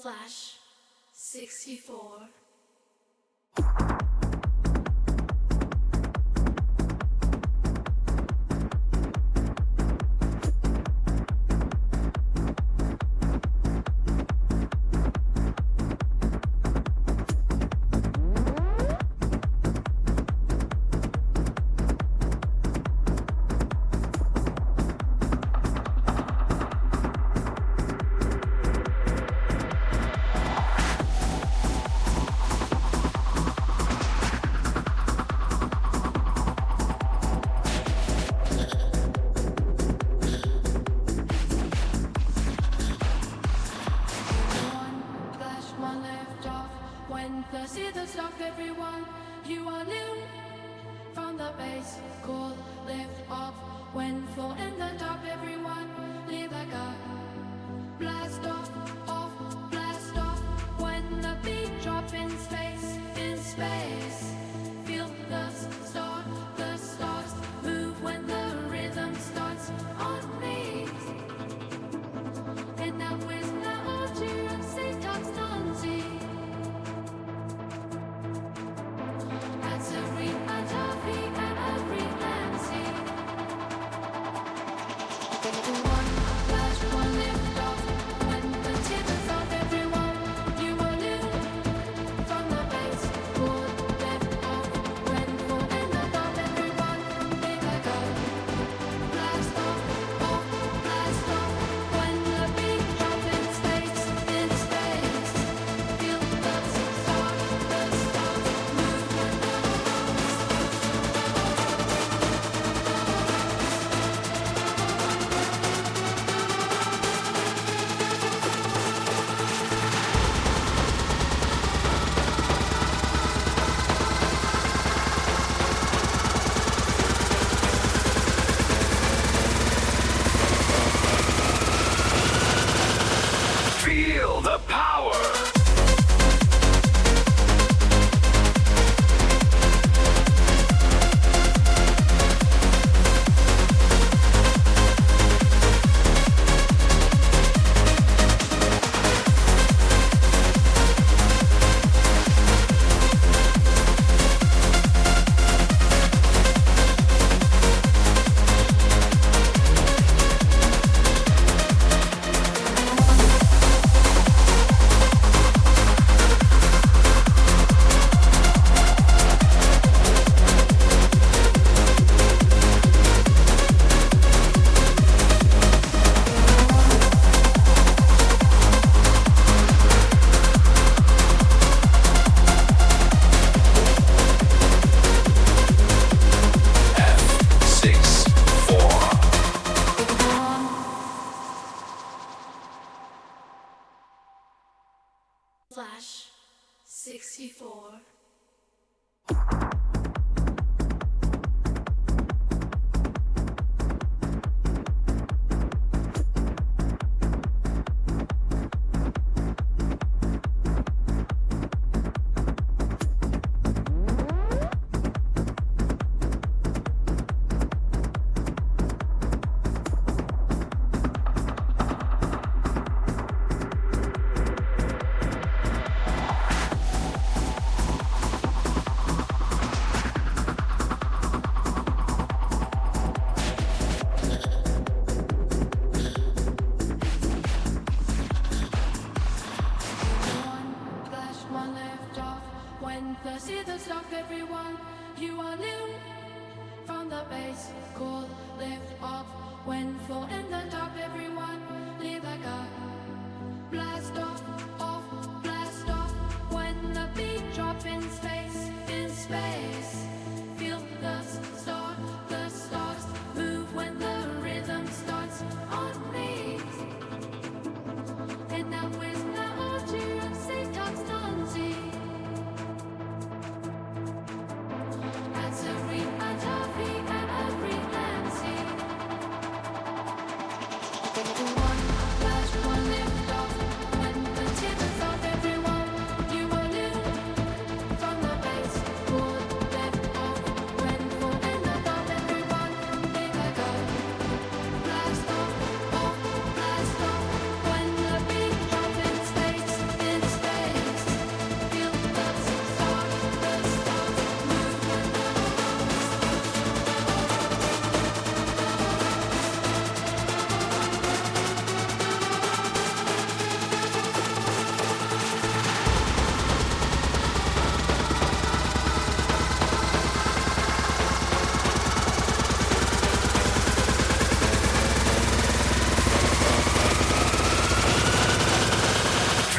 Flash 64. Flash 64. When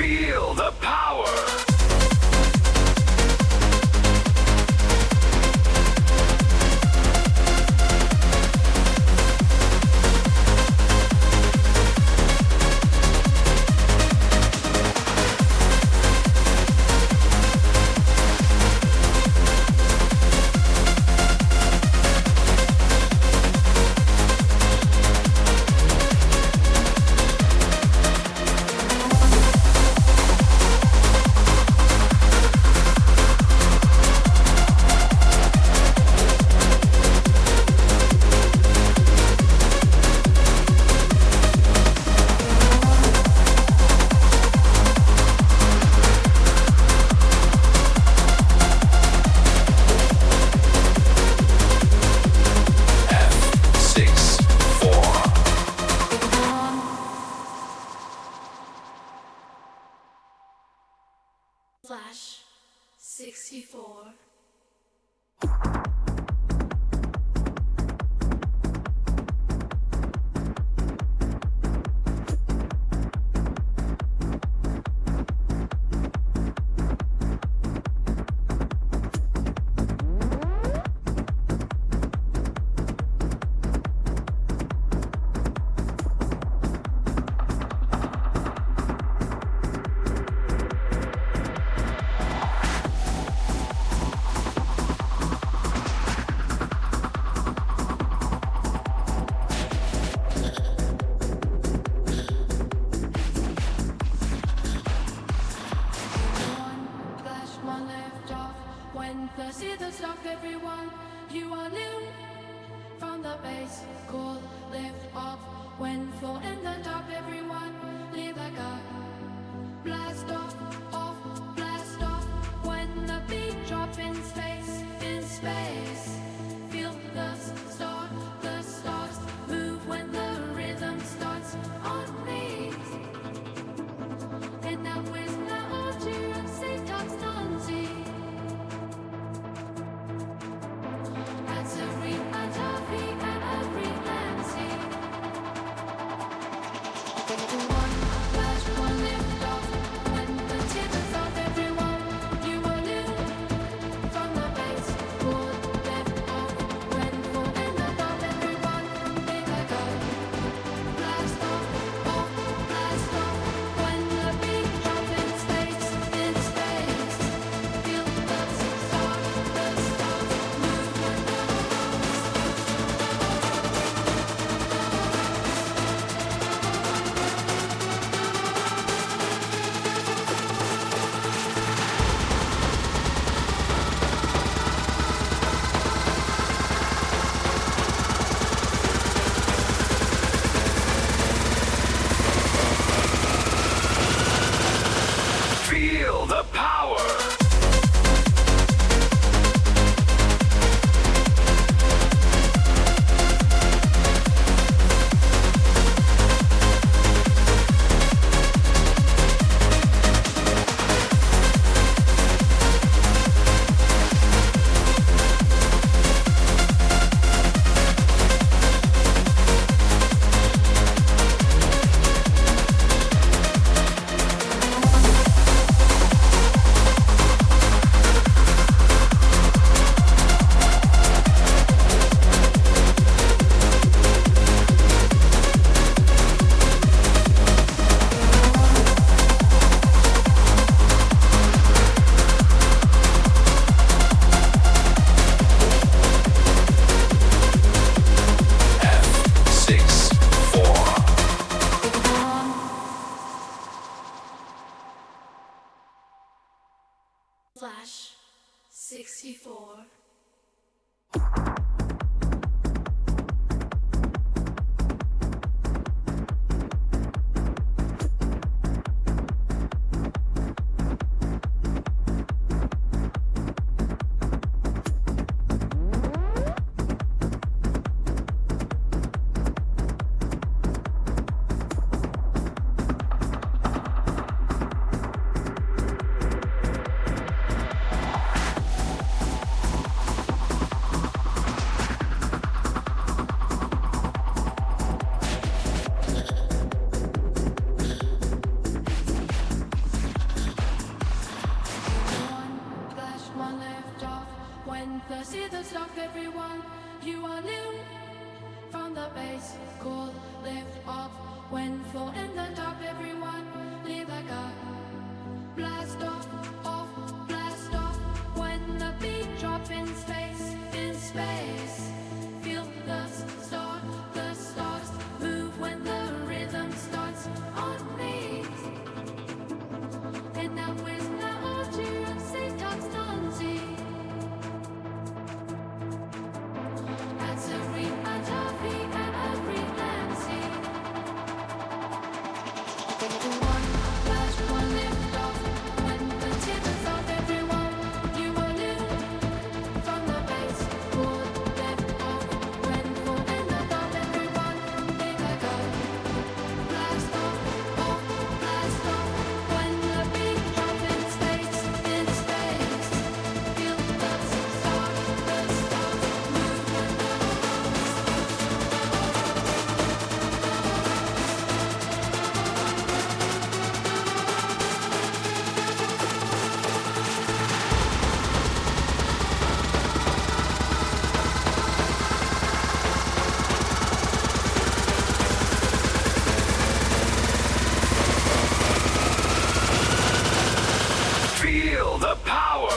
Feel the power. Flash 64. Feel the power. Flash 64. thirsty to stop everyone. You are new from the base, cool, lift off. When floor in the top, everyone leave like a blast off, blast off. When the beat drop in space, feel the stars move when the rhythm starts on me. And now is now to say Tanzi. That's every Atavi and every Nancy. One flash, one lift off. When the timbers of everyone, you are new from the base. Cool, lift off. When full in the top, everyone, they like a blast off, blast off. When the beat drop in space, feel the stars move when the Feel the power.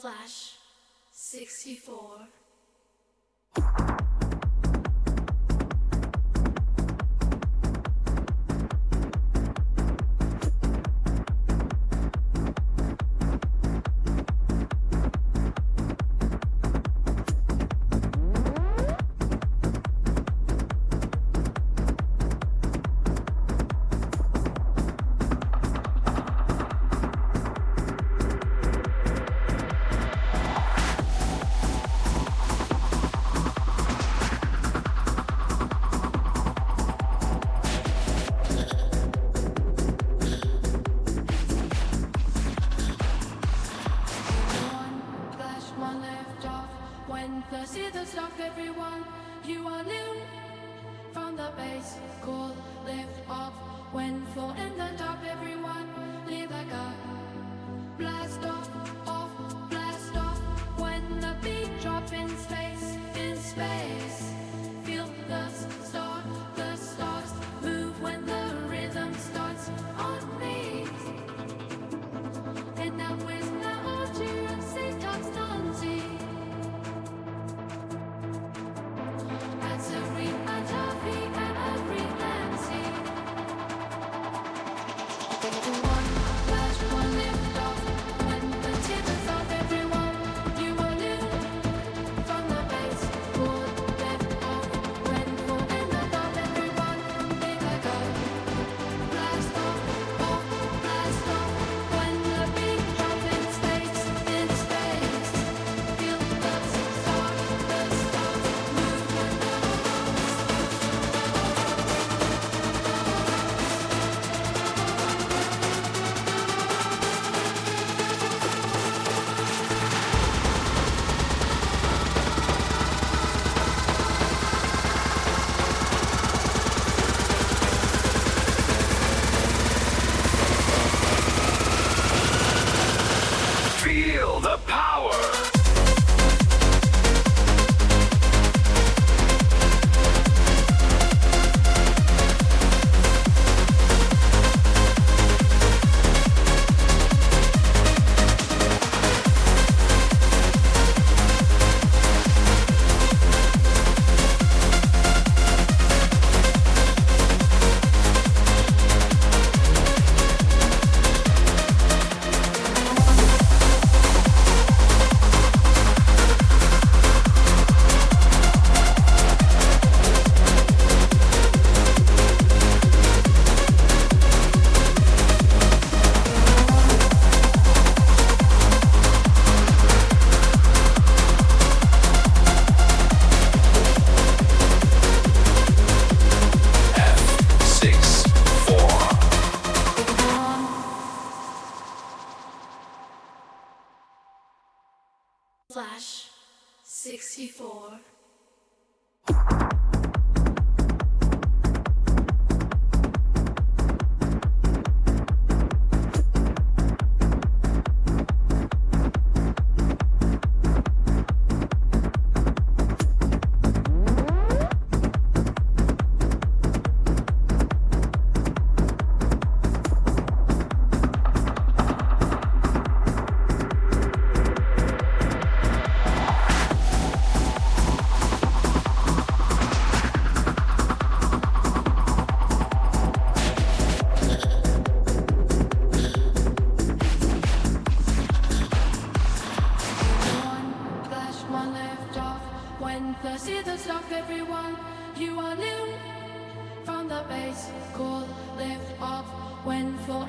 Flash 64. When thirsty to stop everyone, you are new from the base, cool, lift off. When floor in the top, everyone leave like a blast off, blast off. When the beat drop in space, feel the stars move when the rhythm starts on me. And now is now to say Tanzi. That's every Atavi and every Nancy. One flash, one Flash 64. One left off when the seasons stop everyone. You are new from the base, cool, lift off when for